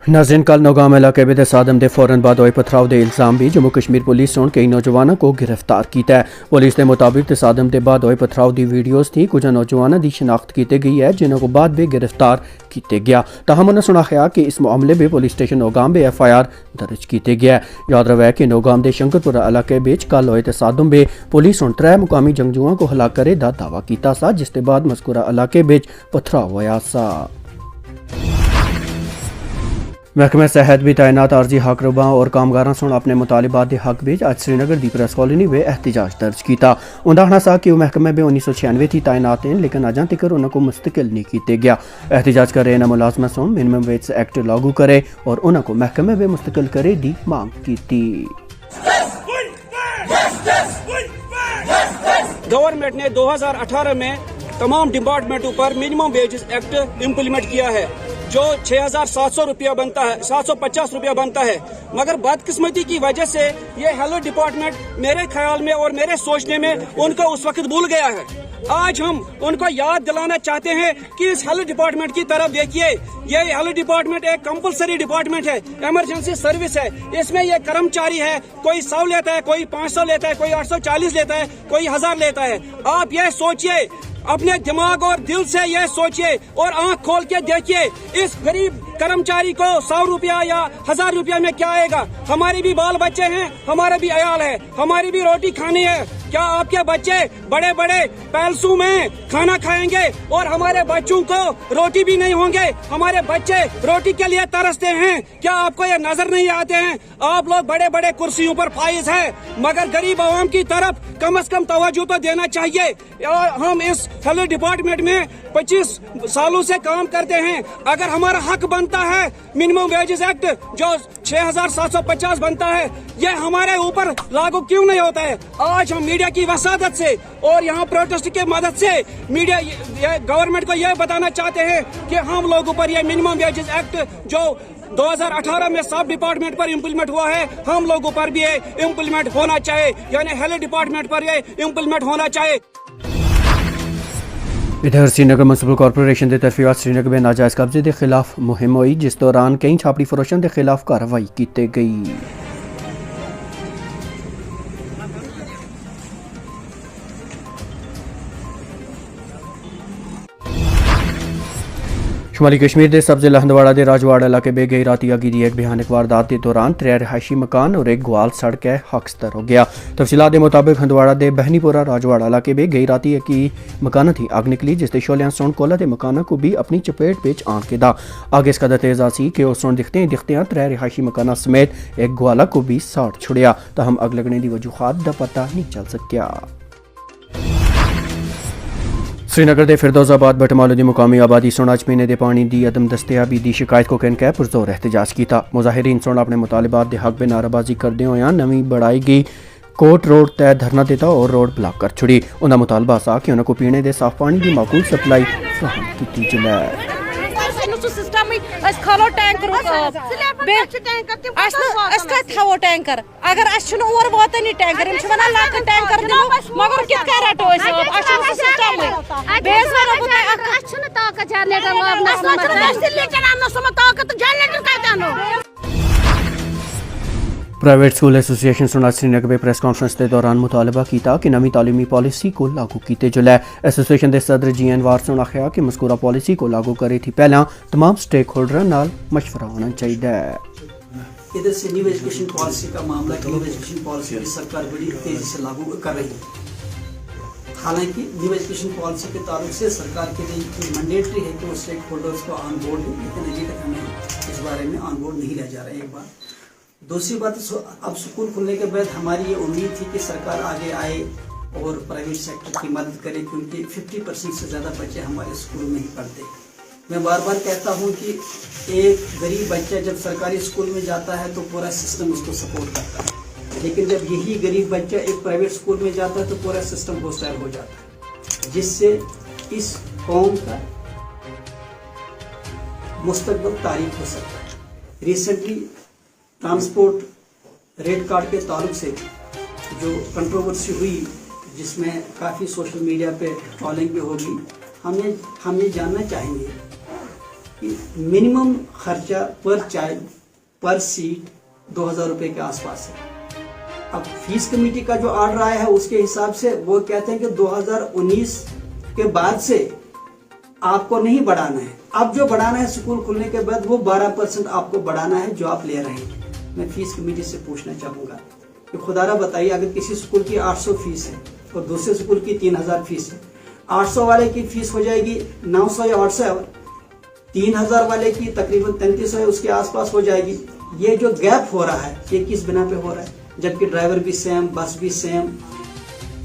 नाज़रीन कल नौगाम इलाके में तसादम के फौरन बाद होए पथराव के इल्जाम भी जम्मू कश्मीर पुलिस ने कई नौजवानों को गिरफ्तार किया है। पुलिस के मुताबिक तसादम के बाद होए पथराव की वीडियोज़ थी, कुछ नौजवानों की शिनाख्त की गई है जिन्हों को बाद में गिरफ्तार किया गया। तहम उन्होंने सुनाया कि इस मामले में पुलिस स्टेशन नौगाम में FIR दर्ज की गया है। याद रहे कि नौगाम के शंकरपुरा इलाके में कल होए तसादम में पुलिस ने 3 मुकामी जंगजुओं को हलाक करे का दावा किया सा, जिसके बाद मज़कूरा इलाके में पथराव होया सा। महकमा सेहत भी तैनात आरजी हाकरबा और कामगारां सुन अपने मुतालिबात के हक में आज श्रीनगर की प्रेस कॉलोनी में एहतजाज दर्ज किया। उन्होंने आखना सा कि वह महकमे में 1996 थी तैनात हैं, लेकिन अजा तक उन्होंने मुस्तकिल नहीं किया गया। एहतजाज कर रहे मुलाजमा सुन मिनिमम वेज एक्ट लागू करे और उन्होंने महकमे में मुस्तकिल करे की मांग की। गवर्नमेंट ने 2018 में तमाम डिपार्टमेंटों पर मिनिमम वेजेस एक्ट इम्प्लीमेंट किया है, जो 6,700 रुपया बनता है, 750 रुपया बनता है। मगर बदकिस्मती की वजह से ये हेल्थ डिपार्टमेंट मेरे ख्याल में और मेरे सोचने में उनको उस वक्त भूल गया है। आज हम उनको याद दिलाना चाहते हैं कि इस हेल्थ डिपार्टमेंट की तरफ देखिए। ये हेल्थ डिपार्टमेंट एक कंपलसरी डिपार्टमेंट है, इमरजेंसी सर्विस है। इसमें ये कर्मचारी है, कोई 100 लेता है, कोई 500 लेता है, कोई 840 लेता है, कोई 1000 लेता है। आप ये सोचिए, अपने दिमाग और दिल से ये सोचिए और आंख खोल के देखिए, इस गरीब कर्मचारी को 100 रुपया या 1000 रुपया में क्या आएगा। हमारे भी बाल बच्चे हैं, हमारे भी अयाल है, हमारी भी रोटी खानी है। क्या आपके बच्चे बड़े बड़े पैलेसों में खाना खाएंगे और हमारे बच्चों को रोटी भी नहीं होंगे? हमारे बच्चे रोटी के लिए तरसते हैं। क्या आपको ये नजर नहीं आते हैं? आप लोग बड़े बड़े कुर्सियों पर फाइज है, मगर गरीब आवाम की तरफ कम से कम तवज्जो तो देना चाहिए। हम इस हेल्थ डिपार्टमेंट में 25 सालों से काम करते हैं। अगर हमारा हक बनता है मिनिमम वेजेस एक्ट जो 6,750 बनता है, ये हमारे ऊपर लागू क्यों नहीं होता है? आज हम मीडिया की वसादत से और यहाँ प्रोटेस्ट की मदद से मीडिया गवर्नमेंट को ये बताना चाहते हैं कि हम लोगों पर ये मिनिमम वेजेस एक्ट जो 2018 में सब डिपार्टमेंट पर इम्प्लीमेंट हुआ है, हम लोगों पर भी ये इम्प्लीमेंट होना चाहिए, यानी हेल्थ डिपार्टमेंट पर ये इम्प्लीमेंट होना चाहिए। इधर श्रीनगर म्यूनसिपल कॉरपोरेशन की तरफ श्रीनगर में नाजायज कब्जे के खिलाफ मुहिम हुई, जिस दौरान कई छापड़ी फरोशों के खिलाफ कार्रवाई की गई। शुमाली कश्मीर के सब्ज लहंदवाड़ा के राजवाड़ा इलाके में गई रात अगी की एक भयानक वारदात के दौरान 3 रिहायशी मकान और एक ग्वाल सड़ के हकस्तर हो गया। तफसीलात के मुताबिक हंदवाड़ा के बहनीपुरा राजवाड़ा इलाके में गई रात की मकान थी आग निकली, जिससे शोलियां सोन कोला के मकानों को भी अपनी चपेट पेच आन के दा। आगे इस कदर तेज आसी कि सोन दिखते 3 रिहायशी मकान समेत एक ग्वाला को भी साड़ छुड़िया। तहम अग लगने की वजूहात का पता नहीं चल सकिया। श्रीनगर के फिरदौसाबाद बटमालू की मुकामी आबादी सुन अज पीने के पानी की अदम दस्तयाबी की शिकायत को कह पुरजोर एहतजाज किया। मुजाहिरीन सुन अपने मुतालिबात के हक में नाराबाजी करते हुए नवी बढ़ाई गई कोट रोड तय धरना देता और रोड ब्लॉक कर छुड़ी। उनका मुतालबा सा कि उन्होंने पीने के साफ पानी की माकूल सप्लाई फराहम की जाए। खालो टैंकर थो टैंकर अगर और वातान टैंकर लक टैंकर मगर कित रटो प्राइवेट स्कूल एसोसिएशन सुना श्रीनगर में प्रेस कॉन्फ्रेंस के दौरान मुतालबा किया कि नवी तालीमी पॉलिसी को लागू किए जुले। एसोसिएशन के सदर GN वार ने आख्या कि मज़कूरा पॉलिसी को लागू करे थी पहला तमाम स्टेक होल्डर नाल मशवरा होना चाहिए। इधर से न्यू एजुकेशन पॉलिसी का मामला, न्यू एजुकेशन पॉलिसी सरकार बड़ी तेजी से लागू कर रही है। हालांकि न्यू एजुकेशन पॉलिसी के ताल्लुक से सरकार के लिए मैंडेटरी है कि वो स्टेक होल्डर्स को ऑन बोर्ड लें, लेकिन अभी तक हमें इस बारे में ऑन बोर्ड नहीं लिया जा रहा है। एक बात। दूसरी बात, अब स्कूल खुलने के बाद हमारी ये उम्मीद थी कि सरकार आगे आए और प्राइवेट सेक्टर की मदद करे, क्योंकि 50% से ज़्यादा बच्चे हमारे स्कूल में ही पढ़ते। मैं बार बार कहता हूँ कि एक गरीब बच्चा जब सरकारी स्कूल में जाता है तो पूरा सिस्टम उसको सपोर्ट करता है, लेकिन जब यही गरीब बच्चा एक प्राइवेट स्कूल में जाता है तो पूरा सिस्टम होस्टाइल हो जाता है, जिससे इस कौम का मुस्तकबिल तारीख हो सकता है। रिसेंटली ट्रांसपोर्ट रेट कार्ड के ताल्लुक से जो कंट्रोवर्सी हुई, जिसमें काफ़ी सोशल मीडिया पे ट्रोलिंग भी होगी, हम ये जानना चाहेंगे कि मिनिमम खर्चा पर चाइल्ड पर सीट 2000 रुपये के आसपास है। अब फीस कमेटी का जो ऑर्डर आया है उसके हिसाब से वो कहते हैं कि 2019 के बाद से आपको नहीं बढ़ाना है, अब जो बढ़ाना है स्कूल खुलने के बाद वो 12% आपको बढ़ाना है जो आप ले रहे हैं। मैं फीस कमेटी से पूछना चाहूँगा कि खुदारा बताइए, अगर किसी स्कूल की 800 फीस है और दूसरे स्कूल की 3000 फीस है, 800 वाले की फीस हो जाएगी 900 या 800, 3000 वाले की तकरीबन 3300 उसके आसपास हो जाएगी। ये जो गैप हो रहा है ये किस बिना पे हो रहा है? जबकि ड्राइवर भी सेम, बस भी सेम,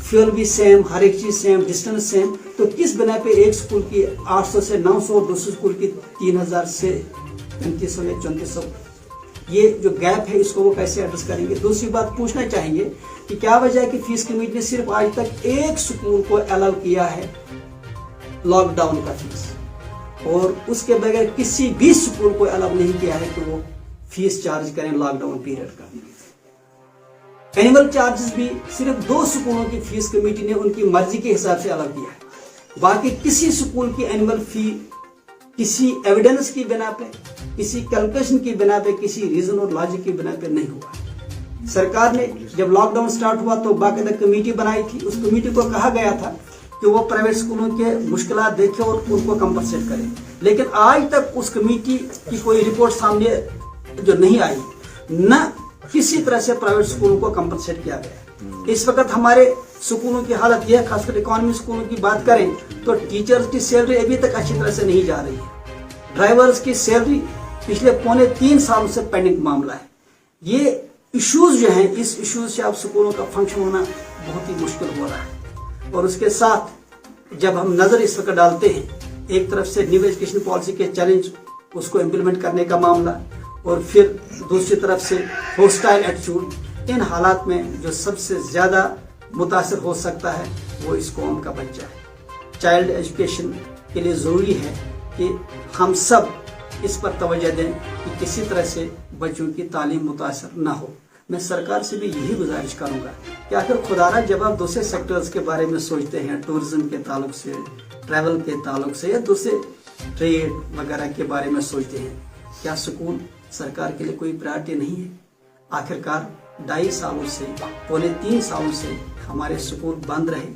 फ्यूल भी सेम, हर एक चीज सेम, डिस्टेंस सेम, तो किस बिना पे एक स्कूल की 800 से 900 और दूसरे स्कूल की 3000 से 3500 या 3400, ये जो गैप है इसको वो कैसे एड्रेस करेंगे? दूसरी बात पूछना चाहेंगे कि क्या वजह है कि फीस कमेटी ने सिर्फ आज तक एक स्कूल को अलाउ किया है लॉकडाउन का फीस, और उसके बगैर किसी भी स्कूल को अलाउ नहीं किया है कि वो फीस चार्ज करें लॉकडाउन पीरियड का। एनुअल चार्जेस भी सिर्फ 2 स्कूलों की फीस कमेटी ने उनकी मर्जी के हिसाब से अलग किया है। बाकी किसी स्कूल की एनुअल फी किसी एविडेंस की बिना पे, किसी कैलकुलेशन की बिना पे, किसी रीजन और लॉजिक की बिना पे नहीं हुआ। सरकार ने जब लॉकडाउन स्टार्ट हुआ तो बाकायदा कमेटी बनाई थी, उस कमेटी को कहा गया था कि वो प्राइवेट स्कूलों के मुश्किलात देखे और उनको कंपनसेट करे, लेकिन आज तक उस कमेटी की कोई रिपोर्ट सामने जो नहीं आई, न किसी तरह से प्राइवेट स्कूलों को कंपनसेट किया गया। इस वक्त हमारे स्कूलों की हालत यह है, खासकर इकोनॉमी स्कूलों की बात करें तो टीचर्स की सैलरी अभी तक अच्छी तरह से नहीं जा रही है। ड्राइवर्स की सैलरी पिछले 3.25 साल से पेंडिंग मामला है। ये इश्यूज जो हैं, इस इश्यूज से अब स्कूलों का फंक्शन होना बहुत ही मुश्किल हो रहा है। और उसके साथ जब हम नजर इस वक्त डालते हैं, एक तरफ से न्यू एजुकेशन पॉलिसी के चैलेंज, उसको इम्प्लीमेंट करने का मामला, और फिर दूसरी तरफ से हॉस्टाइल एटीट्यूड, इन हालात में जो सबसे ज्यादा मुतासर हो सकता है वो इस कौम का बच्चा है। चाइल्ड एजुकेशन के लिए जरूरी है कि हम सब इस पर तवज्जो दें कि किसी तरह से बच्चों की तालीम मुतासर ना हो। मैं सरकार से भी यही गुजारिश करूंगा कि आखिर खुदारा जब आप दूसरे सेक्टर्स के बारे में सोचते हैं, टूरिज्म के ताल्लुक से, ट्रैवल के ताल्लुक से, या दूसरे ट्रेड वगैरह के बारे में सोचते हैं, क्या स्कूल सरकार के लिए कोई प्रायोरिटी नहीं है? आखिरकार 2.5 सालों से, 3 सालों से हमारे स्कूल बंद रहे।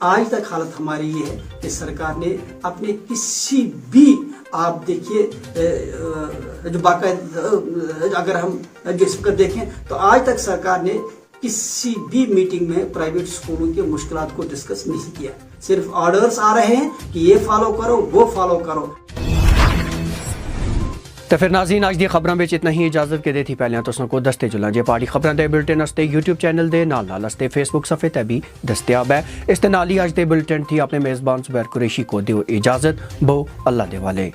आज तक हालत हमारी ये है कि सरकार ने अपने किसी भी, आप देखिए जो बाकायदा अगर हम जिस वक्त देखें तो आज तक सरकार ने किसी भी मीटिंग में प्राइवेट स्कूलों की मुश्किलात को डिस्कस नहीं किया। सिर्फ ऑर्डर्स आ रहे हैं कि ये फॉलो करो, वो फॉलो करो। तो फिर नाज़रीन अज दी खबरां विच इतना ही। इजाजत के देती पहले तुसां को दस्ते जुला जे पार्टी खबरां दे बुलेटिन असते यूट्यूब चैनल दे नाल असते फेसबुक सफ़े ते भी दस्तयाब है। इस ते नाल ही अज दे बुलेटिन थी अपने मेज़बान ज़ुबैर कुरैशी को दियो इजाजत। बो अल्लाह दे वाले।